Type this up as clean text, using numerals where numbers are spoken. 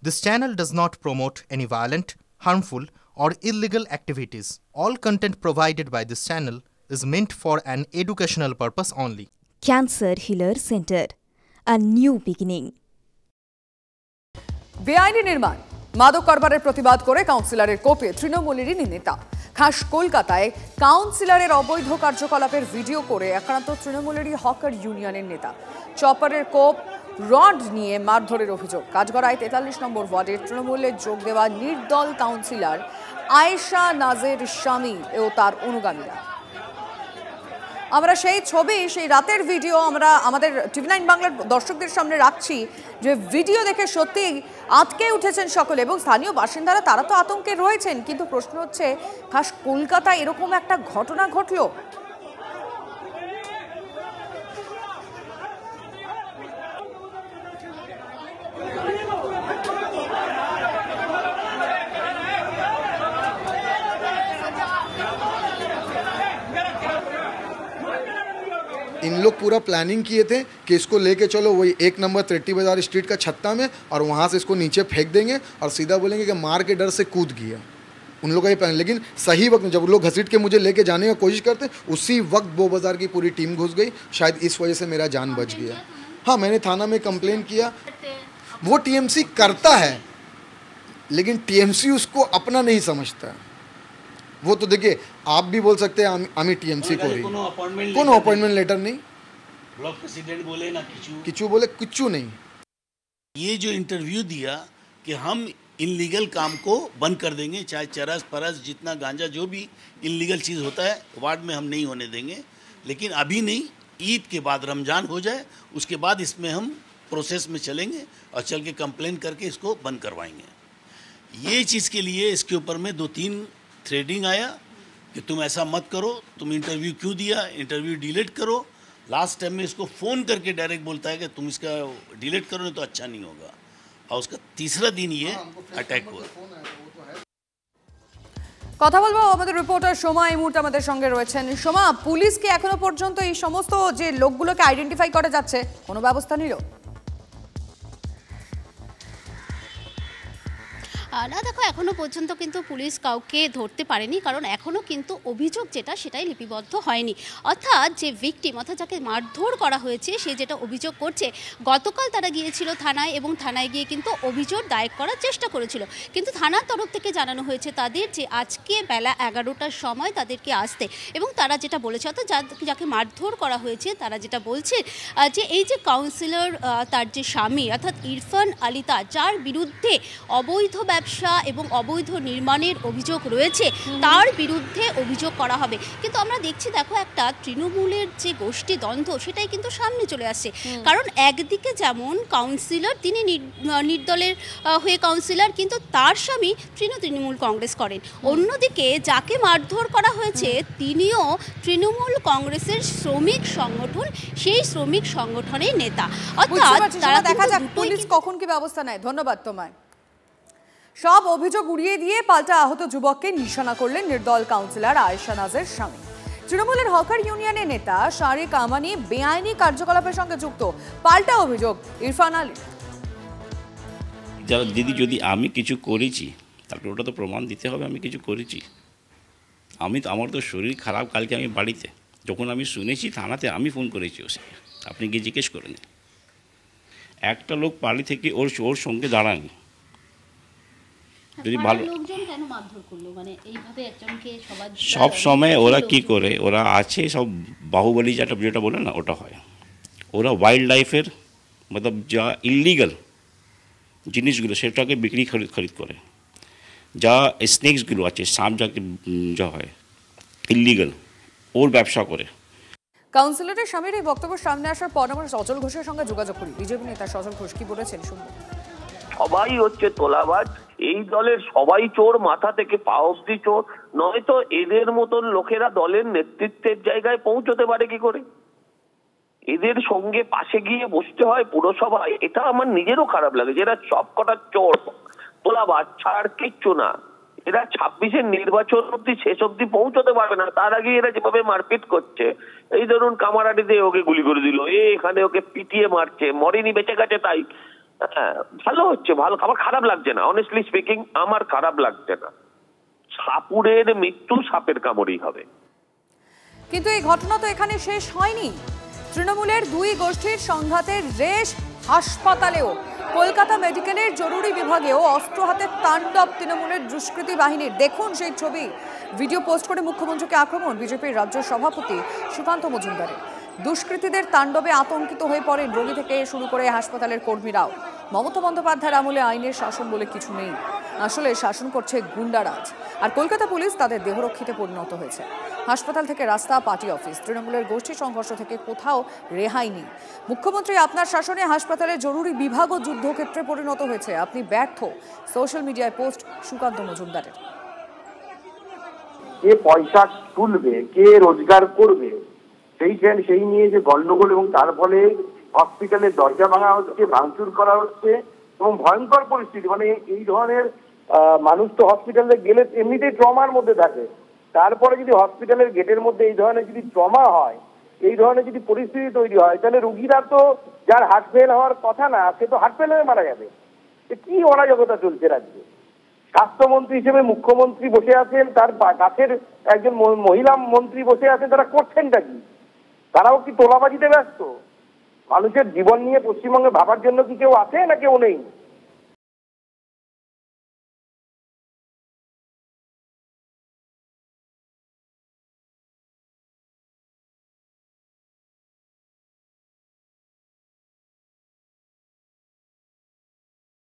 This channel does not promote any violent, harmful, or illegal activities. All content provided by this channel is meant for an educational purpose only. Cancer Healer Center, a new beginning. বেআইনি নির্মাণ মাদক কারবারের প্রতিবাদ করে কাউন্সিলরের কোপে তৃণমূলেরই নেতা। খাস কলকাতায় কাউন্সিলরের অবৈধ কার্যকলাপের ভিডিও করে আক্রান্ত তৃণমূলেরই হকার ইউনিয়নের নেতা। চপারের কোপ, রড নিয়ে মারধরের অভিযোগ। কাজগড়ায় 43 নম্বর ওয়ার্ডের তৃণমূলের যোগ দেওয়া নির্দল কাউন্সিলর আয়েশা নাজের স্বামী ও তার অনুগামীরা। আমরা সেই ছবি, সেই রাতের ভিডিও আমরা আমাদের টিভি9 বাংলার দর্শকদের সামনে রাখছি, যে ভিডিও দেখে সত্যি আটকে উঠেছেন সকলে এবং স্থানীয় বাসিন্দারা তারা তো আতঙ্কে রয়েছেন। কিন্তু প্রশ্ন হচ্ছে, খাস কলকাতায় এরকম একটা ঘটনা ঘটলো। इन लोग पूरा प्लानिंग किए थे कि इसको लेके चलो वही 1 नंबर 30 बाजार स्ट्रीट का छत्ता में, और वहाँ से इसको नीचे फेंक देंगे और सीधा बोलेंगे कि मार के डर से कूद गया। उन लोगों का ये प्लान, लेकिन सही वक्त में जब लोग घसीट के मुझे लेके जाने की कोशिश करते, उसी वक्त बो बाज़ार की पूरी टीम घुस गई। शायद इस वजह से मेरा जान बच गया। हाँ, मैंने थाना में कंप्लेन किया। वो टीएमसी करता है, लेकिन टीएमसी उसको अपना नहीं समझता। वो तो देखिए, आप भी बोल सकते हैं আমি টিএমসি করি, কোনো अपॉइंटमेंट लेटर नहीं, ब्लॉक प्रेसिडेंट बोले ना किचू बोले, कुछ नहीं। ये जो इंटरव्यू दिया कि हम इनलीगल काम को बंद कर देंगे, चाहे चरस परस जितना गांजा जो भी इनलीगल चीज़ होता है वार्ड में हम नहीं होने देंगे, लेकिन अभी नहीं, ईद के बाद रमज़ान हो जाए उसके बाद इसमें हम प्रोसेस में चलेंगे और चल के कंप्लेन करके इसको बंद करवाएंगे। ये चीज़ के लिए इसके ऊपर में 2-3 थ्रेडिंग आया कि तुम ऐसा मत करो, तुम इंटरव्यू क्यों दिया, इंटरव्यू डिलीट करो। लास्ट टाइम में इसको फ़ोन करके डायरेक्ट बोलता है कि तुम इसका डिलीट करो नहीं तो अच्छा नहीं होगा, और उसका तीसरा दिन ये अटैक हुआ। কথা বলবো আমাদের রিপোর্টার সোমা এই মুহূর্তে আমাদের সঙ্গে রয়েছেন। সোমা, পুলিশ কি এখনো পর্যন্ত এই সমস্ত যে লোকগুলোকে আইডেন্টিফাই করা যাচ্ছে কোনো ব্যবস্থা নিল? না দেখো, এখনও পর্যন্ত কিন্তু পুলিশ কাউকে ধরতে পারেনি, কারণ এখনও কিন্তু অভিযোগ যেটা সেটাই লিপিবদ্ধ হয়নি। অর্থাৎ যে ভিকটিম, অর্থাৎ যাকে মারধর করা হয়েছে, সে যেটা অভিযোগ করছে, গতকাল তারা গিয়েছিল থানায় এবং থানায় গিয়ে কিন্তু অভিযোগ দায়ের করার চেষ্টা করেছিল, কিন্তু থানার তরফ থেকে জানানো হয়েছে তাদের যে আজকে বেলা 11টার সময় তাদেরকে আসতে, এবং তারা যেটা বলেছে, অর্থাৎ যাকে মারধর করা হয়েছে তারা যেটা বলছে যে এই যে কাউন্সিলর তার যে স্বামী অর্থাৎ ইরফান আলিতা, যার বিরুদ্ধে অবৈধ ব্যবসা এবং অবৈধ নির্মাণের অভিযোগ রয়েছে, তার বিরুদ্ধে অভিযোগ করা হবে। কিন্তু আমরা দেখছি, দেখো, একটা তৃণমূলের যে গোষ্ঠী দ্বন্দ্ব সেটাই কিন্তু সামনে চলে আসছে। কারণ একদিকে যেমন কাউন্সিলর, তিনি নির্দলের হয়ে কাউন্সিলর, কিন্তু তার স্বামী তৃণমূল কংগ্রেস করেন। অন্যদিকে যাকে মারধর করা হয়েছে তিনিও তৃণমূল কংগ্রেসের শ্রমিক সংগঠন, সেই শ্রমিক সংগঠনের নেতা। অর্থাৎ তারা দেখা যাক পুলিশ কখন কি ব্যবস্থা নেয়। ধন্যবাদ তোমায়। সব অভিযোগ উড়িয়ে দিয়ে পাল্টা আহত যুবককে নিশানা করলেন নির্দল কাউন্সিলর আয়েশা নাজের স্বামী। তৃণমূলের হকার ইউনিয়নের নেতা শারিক আমানি বেআইনি কার্যকলাপের সঙ্গে যুক্ত, পাল্টা অভিযোগ ইরফান আলী। দিদি, যদি আমি কিছু করেছি তারপরে ওটা তো প্রমাণ দিতে হবে আমি কিছু করেছি। আমার তো শরীর খারাপ, কালকে আমি বাড়িতে যখন আমি শুনেছি থানাতে আমি ফোন করেছি ওকে, আপনি গিয়ে জিজ্ঞেস করেন। একটা লোক বাড়ি থেকে ওর সঙ্গে দাঁড়ানি, যদি ভালো সব সময় ওরা কি করে, ওরা আছে সব বাহুবলী যেটা বলে না, ওটা হয়। ওরা ওয়াইল্ড লাইফের মতলব যা ইললিগাল জিনিসগুলো সেটাকে বিক্রি খরিদ করে। যা স্নেক্সগুলো আছে, সাপ যা হয় ইললিগাল, ওর ব্যবসা করে। কাউন্সিলরের স্বামীর এই বক্তব্য সামনে আসার পর আমরা সজল ঘোষের সঙ্গে যোগাযোগ করি। বিজেপি নেতা সজল ঘোষ কি বলেছেন শুনবো। সবাই হচ্ছে তোলাবাজ, এই দলের সবাই চোর, মাথা থেকে পা অব্দি চোর, নয়তো এদের মতন লোকেরা দলের নেতৃত্বের জায়গায় পৌঁছতে পারে কি করে? এদের সঙ্গে পাশে গিয়ে বসতে হয় পুরসভায়, এটা আমার নিজেরও খারাপ লাগে। এরা সব কটা চোর, তোলাবাজ ছাড় কিচ্ছু না। এরা 26-এর নির্বাচন অব্দি শেষ অব্দি পৌঁছতে পারবে না, তার আগে এরা যেভাবে মারপিট করছে, এই ধরুন কামারাটিতে ওকে গুলি করে দিল, এখানে ওকে পিটিয়ে মারছে, মরেনি বেঁচে গেছে তাই হ্যাঁ, ভালো হচ্ছে, ভালো, আমার খারাপ লাগছে না, অনেস্টলি স্পিকিং আমার খারাপ লাগছে না। সাপুরের মৃত্যু সাপের কামড়েই হবে। কিন্তু এই ঘটনা তো এখানে শেষ হয়নি। তৃণমূলের দুই গোষ্ঠীর সংঘাতের রেশ হাসপাতালেও। কলকাতা মেডিকেলের জরুরি বিভাগেও অস্ত্র হাতে তাণ্ডব তৃণমূলের দুষ্কৃতী বাহিনীর। দেখুন সেই ছবি। ভিডিও পোস্ট করে মুখ্যমন্ত্রীকে আক্রমণ বিজেপির রাজ্য সভাপতি সুকান্ত মজুমদারের। দুষ্কৃতীদের তাণ্ডবে আতঙ্কিত হয়ে পড়েন রোগী থেকে শুরু করে হাসপাতালের কর্মীরাও। মমতা বন্দ্যোপাধ্যায়ের আমলে আইনের শাসন বলে কিছু নেই, আসলে শাসন করছে গুন্ডারাজ। আর কলকাতা পুলিশ তাদের দেহরক্ষীতে পরিণত হয়েছে। হাসপাতাল থেকে রাস্তা, পার্টি অফিস, তৃণমূলের গোষ্ঠী সংঘর্ষ থেকে কোথাও রেহাই নেই। মুখ্যমন্ত্রী, আপনার শাসনে হাসপাতালের জরুরি বিভাগও যুদ্ধক্ষেত্রে পরিণত হয়েছে। আপনি ব্যর্থ। সোশ্যাল মিডিয়ায় পোস্ট সুকান্ত মজুমদারের। কে পয়সা তুলবে, কে রোজগার করবে, সেই নিয়ে যে গন্ডগোল, এবং তার ফলে হসপিটালের দরজা ভাঙা হচ্ছে, ভাঙচুর করা হচ্ছে এবং ভয়ঙ্কর পরিস্থিতি। মানে এই ধরনের মানুষ তো হসপিটালে গেলে এমনিতেই ট্রমার মধ্যে থাকে, তারপরে যদি হসপিটালের গেটের মধ্যে এই ধরনের যদি ট্রমা হয়, এই ধরনের যদি পরিস্থিতি তৈরি হয়, তাহলে রুগীরা তো, যার হার্ট ফেল হওয়ার কথা না, সে তো হার্ট ফেল হয়ে মারা যাবে। কি অরাজকতা চলছে রাজ্যে। স্বাস্থ্যমন্ত্রী হিসেবে মুখ্যমন্ত্রী বসে আছেন, তার কাছের একজন মহিলা মন্ত্রী বসে আছেন, তারা করছেনটা কি? তারাও কি তোলাবাজিতে ব্যস্ত? মানুষের জীবন নিয়ে পশ্চিমবঙ্গে ভাবার জন্য কি কেউ আছে না কেউ নেই?